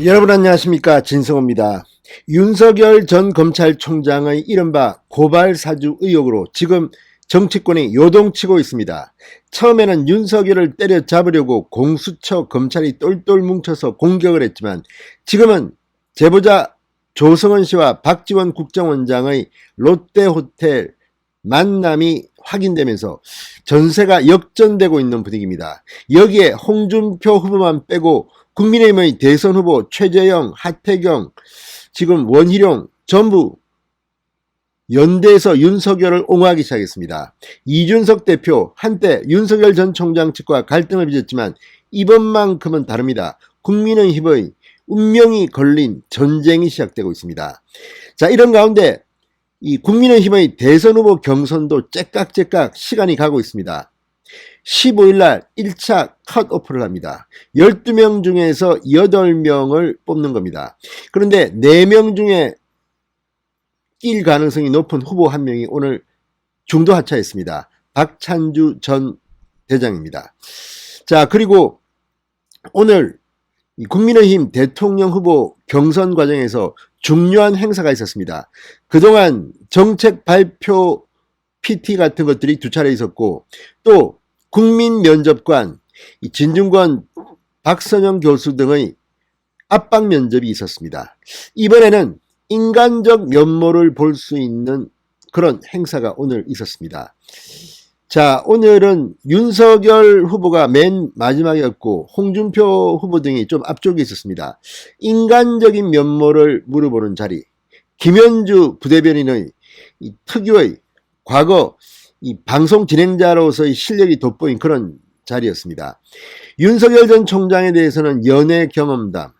여러분 안녕하십니까, 진성호입니다. 윤석열 전 검찰총장의 이른바 고발 사주 의혹으로 지금 정치권이 요동치고 있습니다. 처음에는 윤석열을 때려잡으려고 공수처 검찰이 똘똘 뭉쳐서 공격을 했지만 지금은 제보자 조성은 씨와 박지원 국정원장의 롯데호텔 만남이 확인되면서 전세가 역전되고 있는 분위기입니다. 여기에 홍준표 후보만 빼고 국민의힘의 대선 후보 최재형, 하태경, 지금 원희룡 전부 연대에서 윤석열을 옹호하기 시작했습니다. 이준석 대표 한때 윤석열 전 총장 측과 갈등을 빚었지만 이번만큼은 다릅니다. 국민의힘의 운명이 걸린 전쟁이 시작되고 있습니다. 자, 이런 가운데 이 국민의힘의 대선 후보 경선도 째깍째깍 시간이 가고 있습니다. 15일날 1차 컷오프를 합니다. 12명 중에서 8명을 뽑는 겁니다. 그런데 4명 중에 낄 가능성이 높은 후보 한 명이 오늘 중도 하차했습니다. 박찬주 전 대장입니다. 자, 그리고 오늘 국민의힘 대통령 후보 경선 과정에서 중요한 행사가 있었습니다. 그동안 정책 발표 PT 같은 것들이 2차례 있었고 또 국민면접관 진중권, 박선영 교수 등의 압박 면접이 있었습니다. 이번에는 인간적 면모를 볼 수 있는 그런 행사가 오늘 있었습니다. 자, 오늘은 윤석열 후보가 맨 마지막이었고 홍준표 후보 등이 좀 앞쪽에 있었습니다. 인간적인 면모를 물어보는 자리, 김현주 부대변인의 특유의 과거 이 방송 진행자로서의 실력이 돋보인 그런 자리였습니다. 윤석열 전 총장에 대해서는 연애 경험담,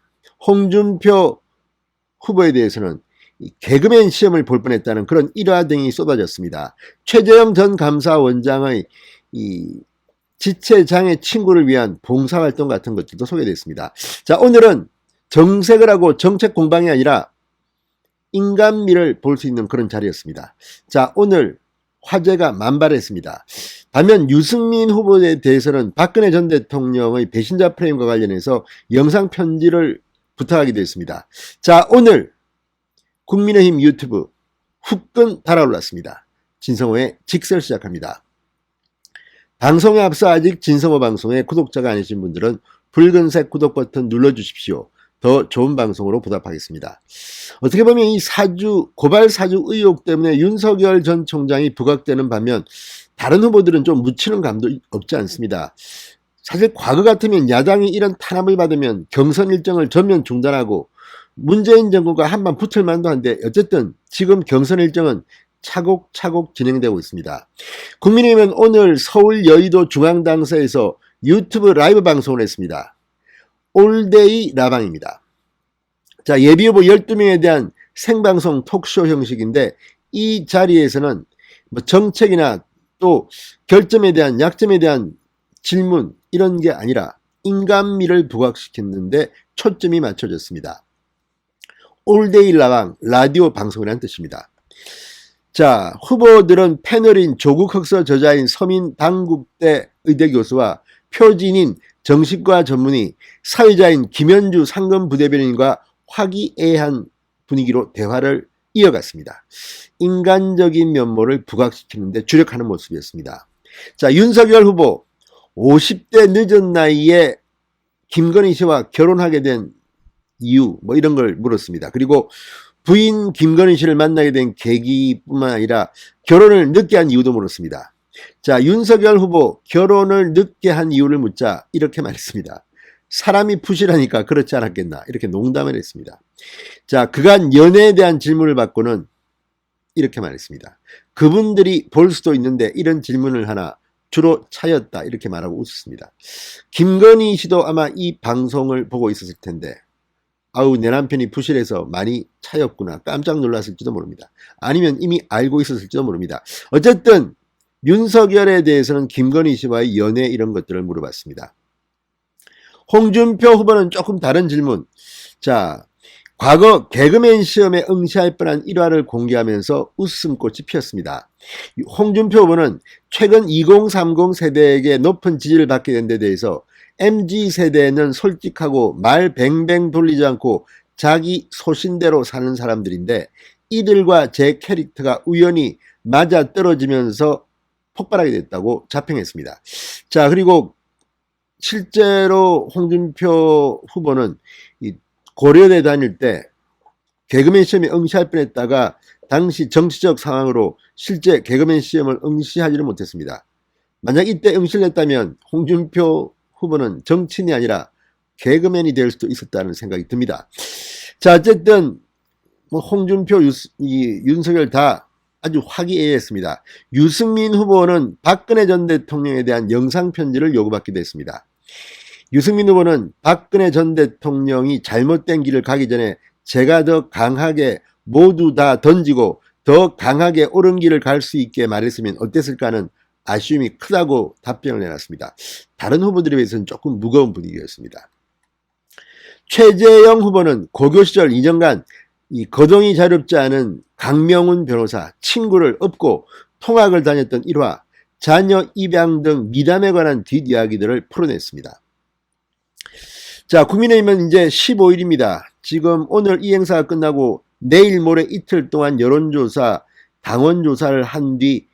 홍준표 후보에 대해서는 개그맨 시험을 볼 뻔했다는 그런 일화 등이 쏟아졌습니다. 최재형 전 감사원장의 이 지체장애 친구를 위한 봉사활동 같은 것들도 소개됐습니다. 자, 오늘은 정색을 하고 정책 공방이 아니라 인간미를 볼 수 있는 그런 자리였습니다. 자, 오늘 화제가 만발했습니다. 반면 유승민 후보에 대해서는 박근혜 전 대통령의 배신자 프레임과 관련해서 영상 편지를 부탁하기도 했습니다. 자, 오늘 국민의힘 유튜브 후끈 달아올랐습니다. 진성호의 직설 시작합니다. 방송에 앞서 아직 진성호 방송에 구독자가 아니신 분들은 붉은색 구독 버튼 눌러주십시오. 더 좋은 방송으로 보답하겠습니다. 어떻게 보면 이 고발 사주 의혹 때문에 윤석열 전 총장이 부각되는 반면 다른 후보들은 좀 묻히는 감도 없지 않습니다. 사실 과거 같으면 야당이 이런 탄압을 받으면 경선 일정을 전면 중단하고 문재인 정부가 한번 붙을 만도 한데 어쨌든 지금 경선 일정은 차곡차곡 진행되고 있습니다. 국민의힘은 오늘 서울 여의도 중앙당사에서 유튜브 라이브 방송을 했습니다. 올데이 라방입니다. 자, 예비후보 12명에 대한 생방송 톡쇼 형식인데 이 자리에서는 뭐 정책이나 또 결점에 대한 약점에 대한 질문 이런 게 아니라 인간미를 부각시켰는데 초점이 맞춰졌습니다. 올데이 라방 라디오 방송이라는 뜻입니다. 자, 후보들은 패널인 조국 흑서 저자인 서민 당국대 의대 교수와 표진인 정신과 전문의, 사회자인 김현주 상금 부대변인과 화기애애한 분위기로 대화를 이어갔습니다. 인간적인 면모를 부각시키는데 주력하는 모습이었습니다. 자, 윤석열 후보 50대 늦은 나이에 김건희 씨와 결혼하게 된 이유 뭐 이런 걸 물었습니다. 그리고 부인 김건희 씨를 만나게 된 계기뿐만 아니라 결혼을 늦게 한 이유도 물었습니다. 자, 윤석열 후보 결혼을 늦게 한 이유를 묻자 이렇게 말했습니다. 사람이 푸시라니까 그렇지 않았겠나 이렇게 농담을 했습니다. 자, 그간 연애에 대한 질문을 받고는 이렇게 말했습니다. 그분들이 볼 수도 있는데 이런 질문을 하나 주로 차였다 이렇게 말하고 웃었습니다. 김건희 씨도 아마 이 방송을 보고 있었을 텐데 아우 내 남편이 부실해서 많이 차였구나 깜짝 놀랐을지도 모릅니다. 아니면 이미 알고 있었을지도 모릅니다. 어쨌든 윤석열에 대해서는 김건희 씨와의 연애 이런 것들을 물어봤습니다. 홍준표 후보는 조금 다른 질문. 자, 과거 개그맨 시험에 응시할 뻔한 일화를 공개하면서 웃음꽃이 피었습니다. 홍준표 후보는 최근 2030 세대에게 높은 지지를 받게 된 데 대해서 MZ세대는 솔직하고 말 뱅뱅 돌리지 않고 자기 소신대로 사는 사람들인데 이들과 제 캐릭터가 우연히 맞아떨어지면서 폭발하게 됐다고 자평했습니다. 자, 그리고 실제로 홍준표 후보는 이 고려대 다닐 때 개그맨 시험에 응시할 뻔했다가 당시 정치적 상황으로 실제 개그맨 시험을 응시하지를 못했습니다. 만약 이때 응시를 했다면 홍준표 후보는 정치인이 아니라 개그맨이 될 수도 있었다는 생각이 듭니다. 자, 어쨌든 뭐 홍준표, 윤석열 다 아주 화기애애했습니다. 유승민 후보는 박근혜 전 대통령에 대한 영상편지를 요구받기도 했습니다. 유승민 후보는 박근혜 전 대통령이 잘못된 길을 가기 전에 제가 더 강하게 모두 다 던지고 더 강하게 옳은 길을 갈 수 있게 말했으면 어땠을까 하는 아쉬움이 크다고 답변을 내놨습니다. 다른 후보들에 비해서는 조금 무거운 분위기였습니다. 최재형 후보는 고교 시절 2년간 이 거동이 자유롭지 않은 강명훈 변호사 친구를 업고 통학을 다녔던 일화, 자녀 입양 등 미담에 관한 뒷이야기들을 풀어냈습니다. 자, 국민의힘은 이제 15일입니다. 지금 오늘 이 행사가 끝나고 내일 모레 이틀 동안 여론조사, 당원조사를 한 뒤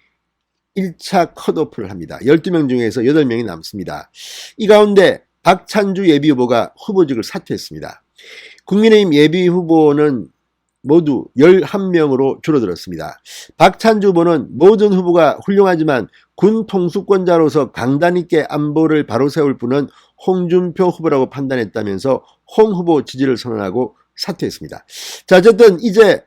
1차 컷오프를 합니다. 12명 중에서 8명이 남습니다. 이 가운데 박찬주 예비후보가 후보직을 사퇴했습니다. 국민의힘 예비후보는 모두 11명으로 줄어들었습니다. 박찬주 후보는 모든 후보가 훌륭하지만 군 통수권자로서 강단 있게 안보를 바로 세울 분은 홍준표 후보라고 판단했다면서 홍 후보 지지를 선언하고 사퇴했습니다. 자, 어쨌든 이제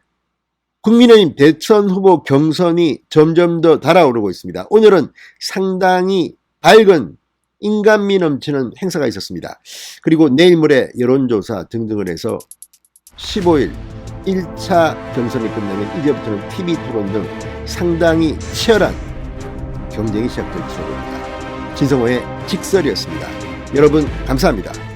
국민의힘 대선 후보 경선이 점점 더 달아오르고 있습니다. 오늘은 상당히 밝은 인간미 넘치는 행사가 있었습니다. 그리고 내일 모레 여론조사 등등을 해서 15일 1차 경선이 끝나면 이제부터는 TV 토론 등 상당히 치열한 경쟁이 시작될지도 모릅니다. 진성호의 직설이었습니다. 여러분 감사합니다.